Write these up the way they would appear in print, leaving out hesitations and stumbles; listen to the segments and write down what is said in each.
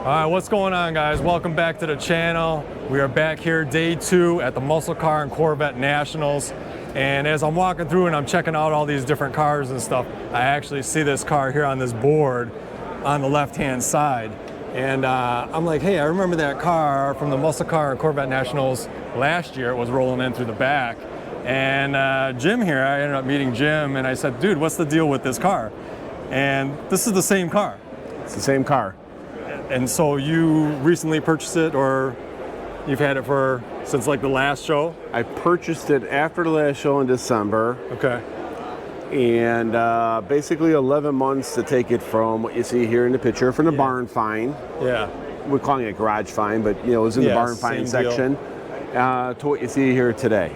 All right, what's going on, guys? Welcome back to the channel. We are back here day 2 at the Muscle Car and Corvette Nationals. And as I'm walking through and I'm checking out all these different cars and stuff, I actually see this car here on this board on the left-hand side. And I'm like, hey, I remember that car from the Muscle Car and Corvette Nationals last year. It was rolling in through the back. And Jim here, I ended up meeting Jim and I said, dude, what's the deal with this car? And this is the same car. It's the same car. And so you recently purchased it, or you've had it since like the last show? I purchased it after the last show in December. Okay. And basically 11 months to take it from what you see here in the picture, from the barn find. Yeah. We're calling it garage find, but it was in the barn find section. To what you see here today.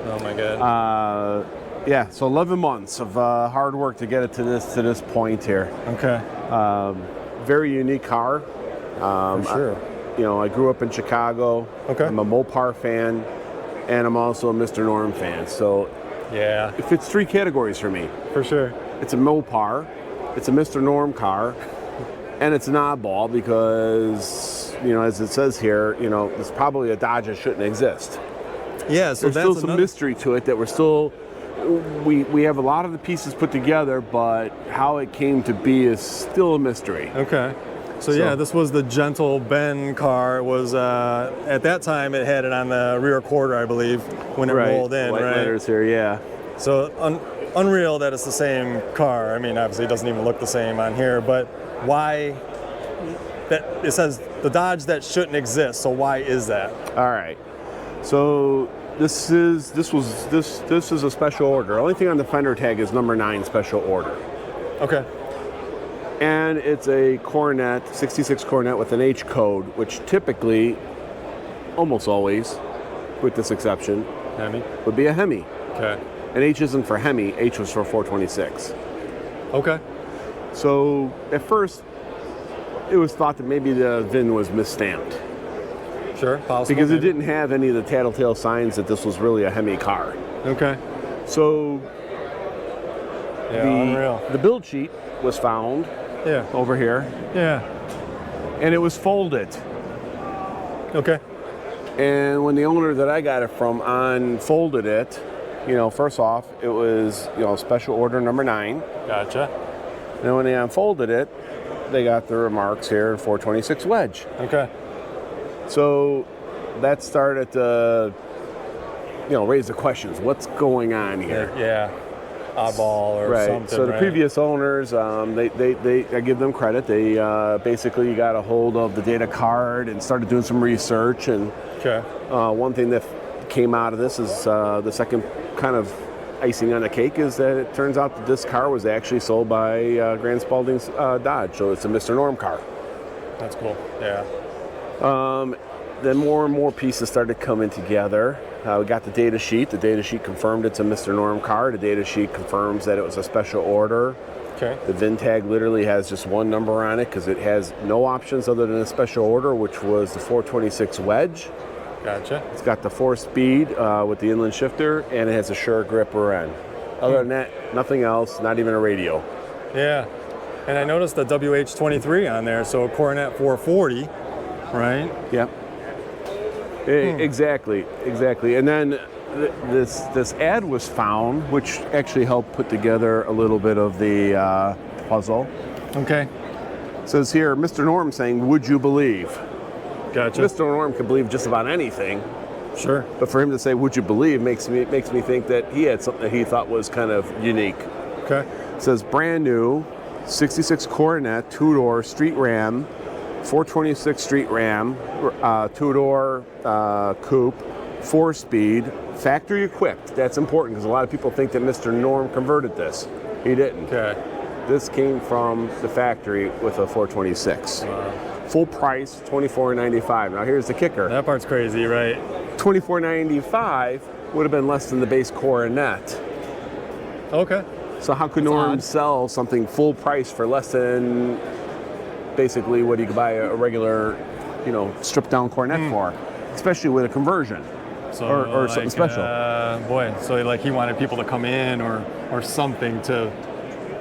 Oh my God. Yeah, so 11 months of hard work to get it to this point here. Okay. Very unique car. For sure. I grew up in Chicago. Okay. I'm a Mopar fan, and I'm also a Mr. Norm fan. So yeah, it fits 3 categories for me. For sure. It's a Mopar, it's a Mr. Norm car, and it's an oddball because, as it says here, it's probably a Dodge that shouldn't exist. Yeah, so there's still some mystery to it that we have a lot of the pieces put together, but how it came to be is still a mystery. Okay. So yeah, this was the Gentle Ben car. It was, at that time, it had it on the rear quarter, I believe, when it rolled in, White right? letters here, yeah. So unreal that it's the same car. I mean, obviously it doesn't even look the same on here, but why, that it says the Dodge that shouldn't exist, so why is that? All right. So this is a special order. The only thing on the fender tag is number 9 special order. Okay. And it's a Coronet, 66 Coronet with an H code, which typically, almost always, with this exception, Hemi? Would be a Hemi. Okay. And H isn't for Hemi, H was for 426. Okay. So at first, it was thought that maybe the VIN was misstamped. Sure, possible. Because it didn't have any of the tattletale signs that this was really a Hemi car. Okay. So unreal. The build sheet was found over here. Yeah. And it was folded. Okay. And when the owner that I got it from unfolded it, first off, it was, special order number 9. Gotcha. And then when they unfolded it, they got the remarks here, 426 wedge. Okay. So that started to, raise the questions. What's going on here? Yeah. Oddball or something. So the previous owners, I give them credit. They basically got a hold of the data card and started doing some research. And one thing that came out of this is the second kind of icing on the cake is that it turns out that this car was actually sold by Grand Spalding's Dodge. So it's a Mr. Norm car. That's cool. Yeah. Then more and more pieces started coming together. We got the data sheet. The data sheet confirmed it's a Mr. Norm car. The data sheet confirms that it was a special order. Okay. The VIN tag literally has just one number on it because it has no options other than a special order, which was the 426 wedge. Gotcha. It's got the 4-speed with the inland shifter, and it has a sure grip rear end. Other than that, nothing else, not even a radio. Yeah. And I noticed the WH23 on there, so a Coronet 440, right? Yep. Exactly. And then this ad was found, which actually helped put together a little bit of the puzzle. Okay. It says here, Mr. Norm saying, "Would you believe?" Gotcha. Mr. Norm could believe just about anything. Sure. But for him to say, "Would you believe?" makes me think that he had something that he thought was kind of unique. Okay. It says brand new, 66 Coronet, 2-door street ram. 426 street ram, 2-door coupe, 4-speed, factory equipped. That's important because a lot of people think that Mr. Norm converted this. He didn't. Okay. This came from the factory with a 426. Wow. Full price, $24.95. Now here's the kicker. That part's crazy, right? $24.95 would have been less than the base Coronet. Okay. So how could Norm sell something full price for less than basically what you could buy a regular, stripped down Coronet for, especially with a conversion or something special. Boy, so like he wanted people to come in or something to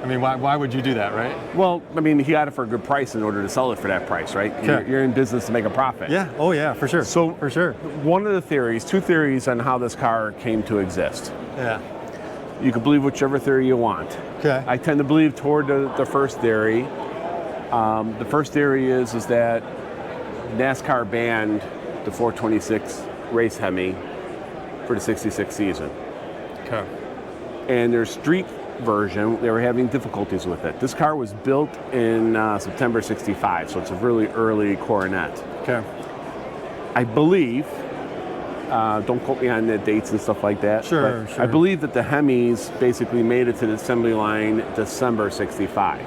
I mean, why would you do that, right? Well, I mean, he got it for a good price in order to sell it for that price, right? You're in business to make a profit. Yeah. Oh, yeah, for sure. So, for sure. One of the theories, two theories on how this car came to exist. Yeah. You can believe whichever theory you want. Okay. I tend to believe toward the first theory. The first theory is that NASCAR banned the 426 race Hemi for the 66 season. Okay. And their street version, they were having difficulties with it. This car was built in September 65, so it's a really early Coronet. Okay. I believe, don't quote me on the dates and stuff like that. Sure, but sure. I believe that the Hemis basically made it to the assembly line December 65.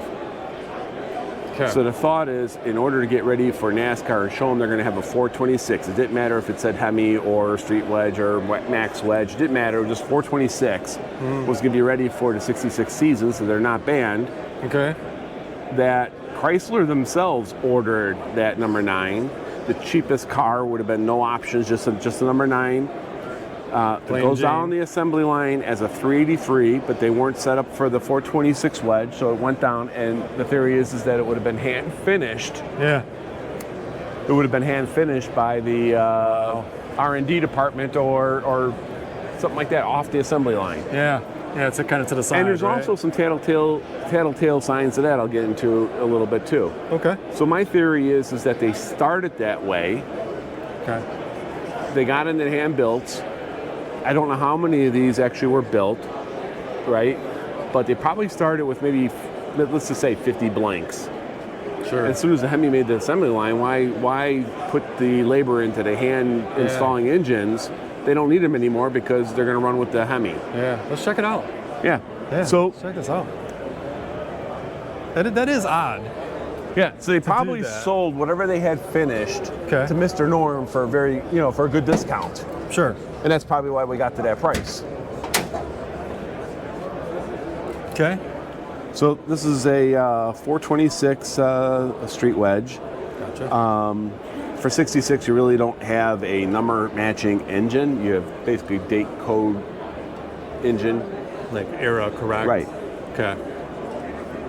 Okay. So the thought is, in order to get ready for NASCAR and show them they're going to have a 426, it didn't matter if it said Hemi or Street Wedge or Max Wedge, it didn't matter, it was just 426 was going to be ready for the 66 season, so they're not banned. Okay. That Chrysler themselves ordered that number 9. The cheapest car would have been no options, just the number 9. It goes down the assembly line as a 383, but they weren't set up for the 426 wedge, so it went down. And the theory is that it would have been hand finished. Yeah. It would have been hand finished by the R&D department or something like that off the assembly line. Yeah. Yeah, it's kind of to the side. And there's right? also some tattletale signs of that I'll get into a little bit too. Okay. So my theory is that they started that way. Okay. They got into hand built. I don't know how many of these actually were built, right? But they probably started with maybe, let's just say 50 blanks. Sure. As soon as the Hemi made the assembly line, why put the labor into the hand installing engines? They don't need them anymore because they're going to run with the Hemi. Yeah. Let's check it out. Yeah. Yeah. So let's check this out. That is odd. yeah. So they probably sold whatever they had finished to Mr. Norm for for a good discount. Sure. And that's probably why we got to that price. Okay. So this is a 426 a street wedge. Gotcha. For 66, you really don't have a number matching engine. You have basically date code engine. Like era, correct? Right. Okay.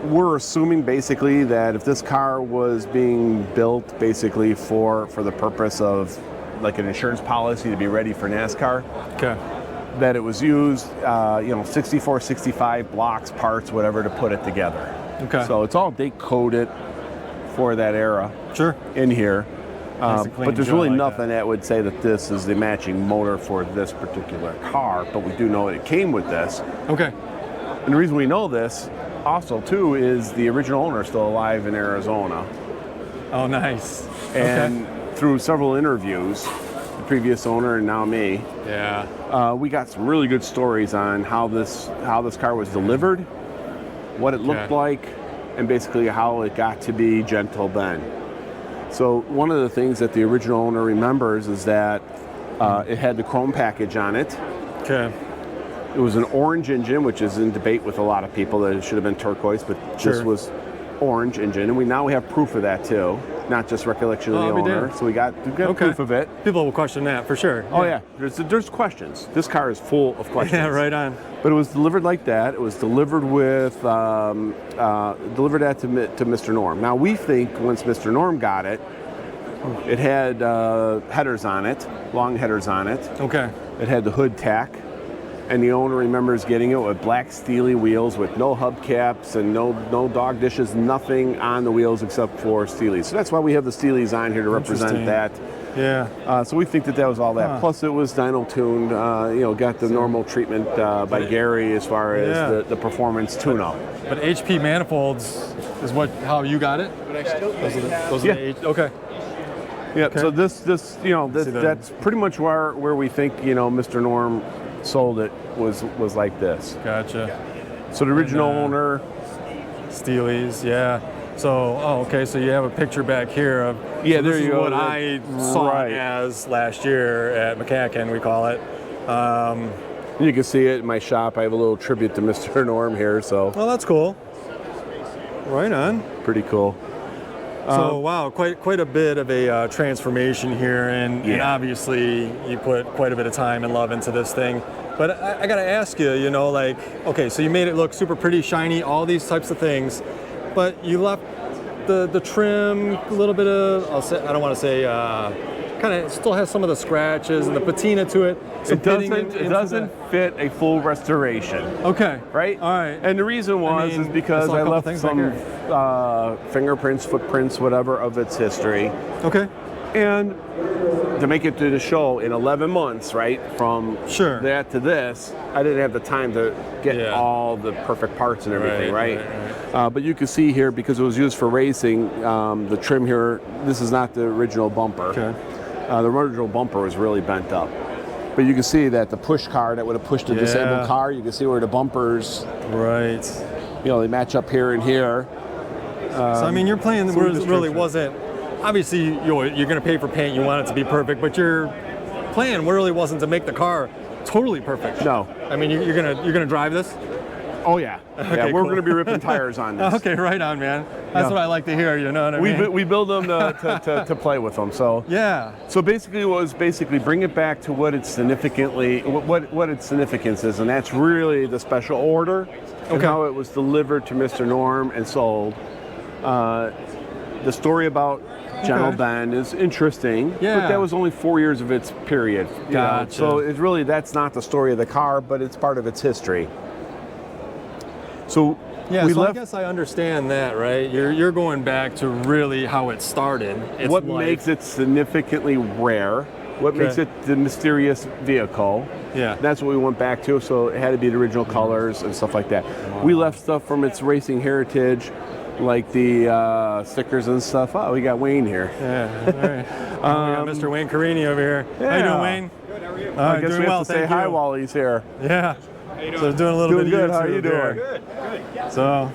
We're assuming basically that if this car was being built basically for the purpose of like an insurance policy to be ready for NASCAR, Okay. that it was used, 64, 65 blocks, parts, whatever, to put it together. Okay. So it's all date coded for that era. Sure. In here. Nice and clean But there's job really like nothing that would say that this is the matching motor for this particular car, but we do know it came with this. Okay. And the reason we know this also too is the original owner is still alive in Arizona. Oh, nice. And through several interviews, the previous owner and now me, we got some really good stories on how this car was delivered, what it looked like, and basically how it got to be Gentle Ben. So one of the things that the original owner remembers is that it had the chrome package on it. Okay. It was an orange engine, which is in debate with a lot of people that it should have been turquoise, but this was orange engine, and now we have proof of that too, not just recollection of the owner. So we got proof of it. People will question that for sure. Oh yeah, there's questions. This car is full of questions. Yeah, right on. But it was delivered like that. It was delivered with delivered that to Mr. Norm. Now we think once Mr. Norm got it, it had headers on it, long headers on it. Okay. It had the hood tack. And the owner remembers getting it with black steely wheels with no hubcaps and no dog dishes, nothing on the wheels except for steelies. So that's why we have the steelies on here to represent that. Yeah. So we think that was all that. Plus it was dyno tuned, got the normal treatment by Gary as far as the performance tune-up. But HP manifolds is how you got it? Those are the okay. Yeah, so this that's pretty much where we think, Mr. Norm sold it was like this. Gotcha. So the original owner, Steelies, yeah. So, okay, so you have a picture back here of there you go. What I saw it as last year at McCacken, we call it. You can see it in my shop. I have a little tribute to Mr. Norm here, so. Well, that's cool. Right on. Pretty cool. So wow, quite a bit of a transformation here, and obviously you put quite a bit of time and love into this thing. But I gotta ask you, you know, like, okay, so you made it look super pretty, shiny, all these types of things, but you left the trim a little bit of, I don't want to say, kind of still has some of the scratches and the patina to it. It doesn't fit a full restoration. Okay. Right? All right. And the reason was is because I left some fingerprints, footprints, whatever of its history. Okay. And to make it to the show in 11 months, right, from that to this, I didn't have the time to get all the perfect parts and everything, right? But you can see here, because it was used for racing, the trim here, this is not the original bumper. Okay. The original bumper was really bent up. But you can see that the push car that would have pushed a disabled car, you can see where the bumpers, you know, they match up here and here. So, I mean, your plan really wasn't, obviously, you're going to pay for paint, you want it to be perfect, but your plan really wasn't to make the car totally perfect. No. I mean, you're gonna drive this? Oh yeah. Okay, yeah, we're cool. going to be ripping tires on this. Okay, right on, man. That's what I like to hear, you know what I mean? We build them to play with them. So So basically, it was bring it back to what its what its significance is, and that's really the special order and how it was delivered to Mr. Norm and sold. The story about General Ben is interesting, but that was only 4 years of its period. Gotcha. So it's really, that's not the story of the car, but it's part of its history. So I guess I understand that, right? You're going back to really how it started. What makes it significantly rare? What makes it the mysterious vehicle? Yeah. That's what we went back to. So it had to be the original colors and stuff like that. We left stuff from its racing heritage, like the stickers and stuff. Oh, we got Wayne here. Yeah, all right. We got Mr. Wayne Carini over here. Yeah. How you doing, Wayne? Good, how are you? I guess we have to say hi while he's here. Yeah. How you doing? So doing a little bit of good. YouTube How are you doing? Good. So.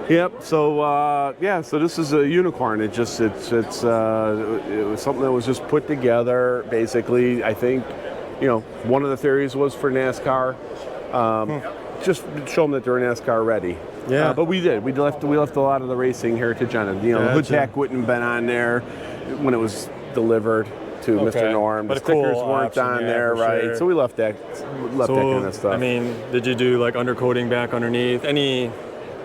Yep. So so this is a unicorn. It was something that was just put together. Basically, I think, you know, one of the theories was for NASCAR. Just show them that they're NASCAR ready. Yeah. But we did. We left a lot of the racing heritage on it. You know, the hood tack wouldn't have been on there when it was delivered to Mr. Norm. But the stickers weren't on there, right? Sure. So we left that kind of stuff. I mean, did you do like undercoating back underneath? Any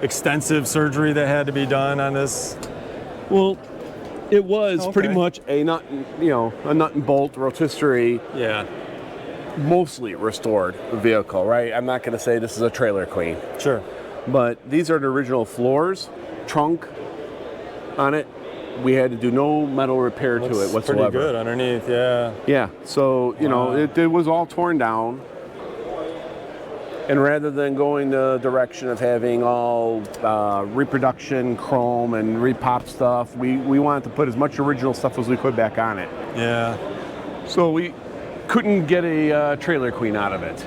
extensive surgery that had to be done on this? Well, it was pretty much a nut and bolt rotisserie. Yeah. Mostly restored vehicle, right? I'm not going to say this is a trailer queen. Sure. But these are the original floors, trunk on it. We had to do no metal repair to it whatsoever. Pretty good underneath, yeah. Yeah, so, you know, it was all torn down. And rather than going the direction of having all reproduction, chrome, and repop stuff, we wanted to put as much original stuff as we could back on it. Yeah. So we couldn't get a trailer queen out of it.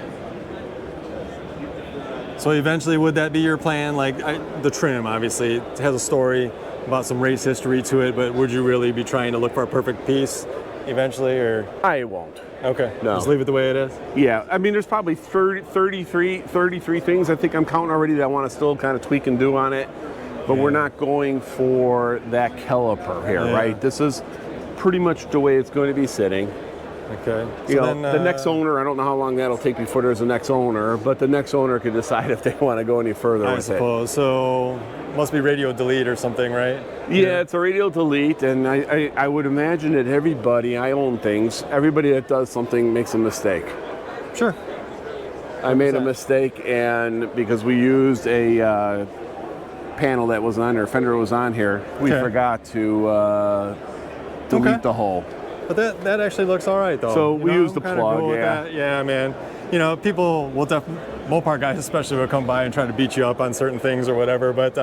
So eventually, would that be your plan? Like the trim, obviously, it has a story about some race history to it, but would you really be trying to look for a perfect piece eventually, or? I won't. Okay. No. Just leave it the way it is? Yeah. I mean, there's probably 33 things I think I'm counting already that I want to still kind of tweak and do on it, but we're not going for that caliper here, right? This is pretty much the way it's going to be sitting. Okay. You know, the next owner, I don't know how long that'll take before there's a next owner, but the next owner could decide if they want to go any further with it. I suppose. So must be radio delete or something, right? Yeah, it's a radio delete, and I would imagine that I own things, everybody that does something makes a mistake. Sure. I made a mistake, and because we used a panel that was on there, fender was on here, we forgot to delete the hole. But that actually looks all right, though. So we used the plug, cool yeah, man. You know, people will Mopar guys especially will come by and try to beat you up on certain things or whatever, but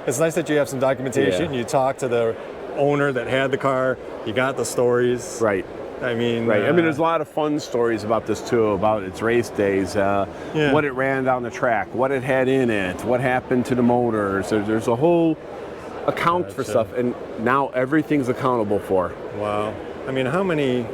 it's nice that you have some documentation. You talk to the owner that had the car, you got the stories. Right. I mean, there's a lot of fun stories about this too, about its race days, what it ran down the track, what it had in it, what happened to the motors. There's a whole account for stuff, and now everything's accountable for. Wow. I mean, how many,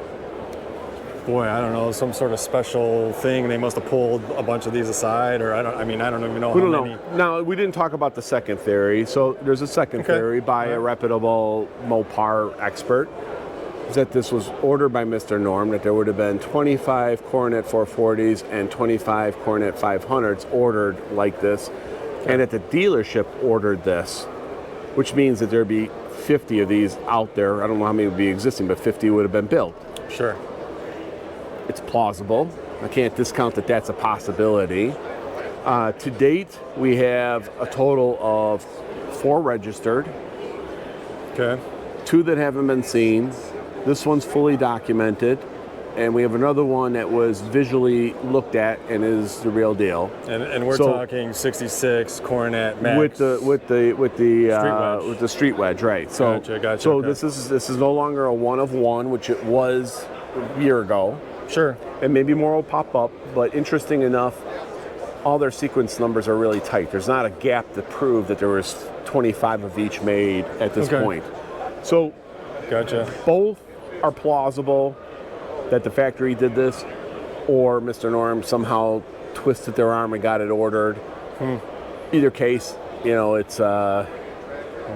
I don't know, some sort of special thing, they must have pulled a bunch of these aside, or I don't even know we how don't many. know. Now, we didn't talk about the second theory, so there's a second theory by a reputable Mopar expert is that this was ordered by Mr. Norm, that there would have been 25 Coronet 440s and 25 Coronet 500s ordered like this, and that the dealership ordered this, which means that there'd be 50 of these out there. I don't know how many would be existing, but 50 would have been built. Sure. It's plausible. I can't discount that that's a possibility. To date, we have a total of 4 registered. Okay. 2 that haven't been seen. This one's fully documented, and we have another one that was visually looked at and is the real deal. And we're talking 66 Coronet Max with the street wedge, right? So gotcha. So okay. this is no longer a one of one, which it was a year ago. Sure. And maybe more will pop up, but interesting enough, all their sequence numbers are really tight. There's not a gap to prove that there was 25 of each made at this point. So, gotcha. Both are plausible that the factory did this, or Mr. Norm somehow twisted their arm and got it ordered. Either case, you know, it's a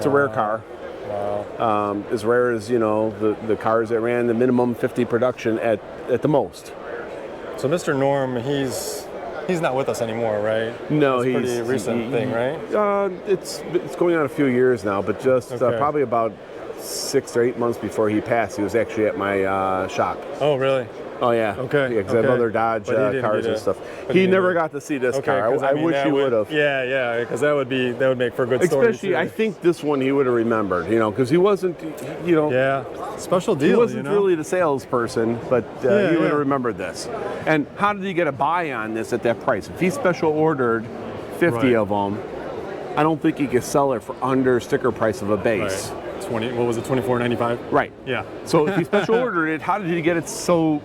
rare car. Wow. As rare as, you know, the cars that ran the minimum 50 production at the most. So Mr. Norm, he's not with us anymore, right? No, That's a pretty recent thing, right? It's going on a few years now, but just probably about 6 or 8 months before he passed, he was actually at my shop. Oh, really? Oh, yeah. Okay. Yeah, because I have other Dodge cars and stuff. He never got to see this car. I wish he would have. Yeah, because that would make for a good story. Especially, I think this one he would have remembered, you know, because he wasn't, you know. Yeah, special deal. He wasn't really the salesperson, but he would have remembered this. And how did he get a buy on this at that price? If he special ordered 50 of them, I don't think he could sell it for under sticker price of a base. Right. What was it, $24.95? Right. Yeah. So if he special ordered it, how did he get it so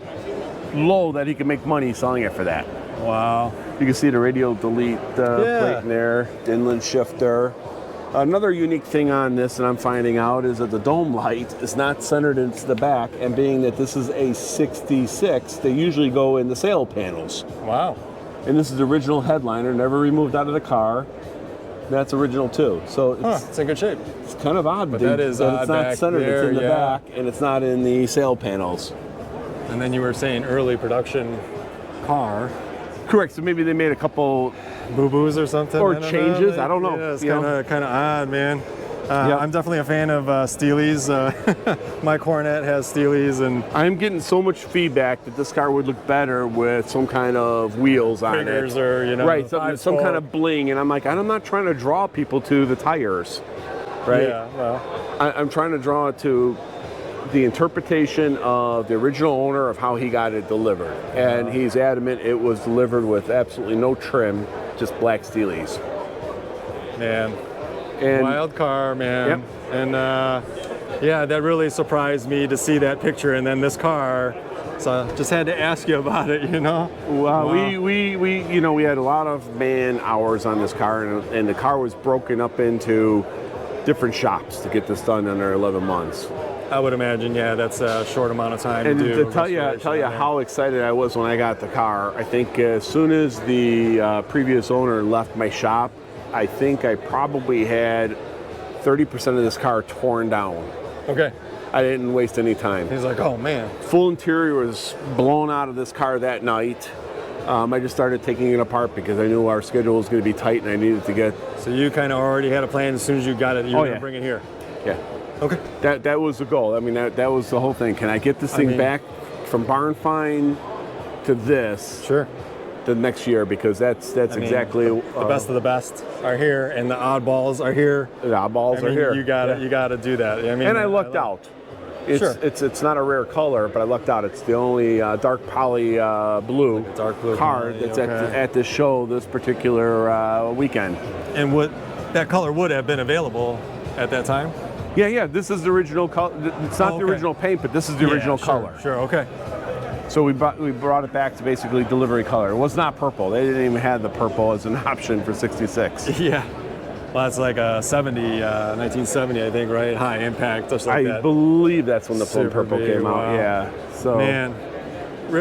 low that he could make money selling it for that? Wow. You can see the radial delete plate in there, the inland shifter. Another unique thing on this that I'm finding out is that the dome light is not centered into the back, and being that this is a 66, they usually go in the sail panels. Wow. And this is the original headliner, never removed out of the car. That's original too. So it's in good shape. It's kind of odd, but that is it's not centered. There, it's in the back, and it's not in the sail panels. And then you were saying early production car. Correct. So maybe they made a couple boo-boos or something, or changes. I don't know. Yeah, it's kind of odd, man. I'm definitely a fan of Steely's. My Coronet has Steely's, and I'm getting so much feedback that this car would look better with some kind of wheels on it, or right, some kind of bling. And I'm like, I'm not trying to draw people to the tires, right? Yeah, well, I'm trying to draw it to the interpretation of the original owner of how he got it delivered, and he's adamant it was delivered with absolutely no trim, just black Steely's. Man. And wild car, man. Yep. And that really surprised me to see that picture and then this car. So I just had to ask you about it, you know. Well, wow. we had a lot of man hours on this car, and the car was broken up into different shops to get this done under 11 months. I would imagine, that's a short amount of time and to do. To tell you how excited I was when I got the car, I think as soon as the previous owner left my shop, I think I probably had 30% of this car torn down. Okay. I didn't waste any time. He's like, oh man. Full interior was blown out of this car that night. I just started taking it apart because I knew our schedule was going to be tight and I needed to get... So you kind of already had a plan as soon as you got it, you were going to bring it here? Yeah. Okay. That was the goal. I mean, that was the whole thing. Can I get this thing back from barn find to this? Sure. The next year, because that's exactly the best of the best are here, and the oddballs are here. The oddballs are here. You gotta do that. I mean, and I lucked out. It's not a rare color, but I lucked out. It's the only dark poly blue car that's at this show this particular weekend. And that color would have been available at that time. Yeah. This is the original color. It's not the original paint, but this is the original color. Sure. Okay. So we brought it back to basically delivery color. It was not purple. They didn't even have the purple as an option for 66. Yeah. Well, that's like a 1970, I think, right? High impact or something like that. I believe that's when the full purple came out. Yeah. So man,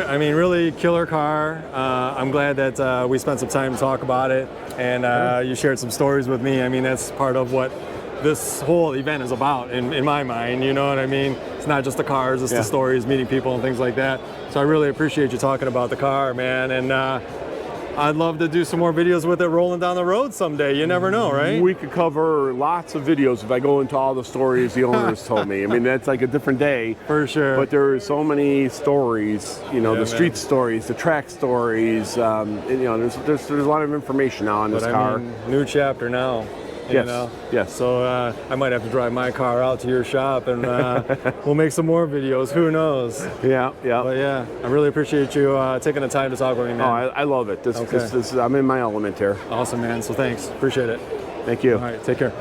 I mean, really killer car. I'm glad that we spent some time to talk about it, and you shared some stories with me. I mean, that's part of what this whole event is about in my mind, you know what I mean? It's not just the cars, it's the stories, meeting people and things like that. So I really appreciate you talking about the car, man. And I'd love to do some more videos with it rolling down the road someday. You never know, right? We could cover lots of videos if I go into all the stories the owners told me. I mean, that's like a different day. For sure. But there are so many stories, you know, the street stories, the track stories. And, you know, there's a lot of information now on this car. I mean, new chapter now. Yes. You know? Yes. So I might have to drive my car out to your shop, and we'll make some more videos. Who knows? Yeah, yeah. But yeah, I really appreciate you taking the time to talk with me, man. Oh, I love it. This, I'm in my element here. Awesome, man. So thanks. Appreciate it. Thank you. All right, take care.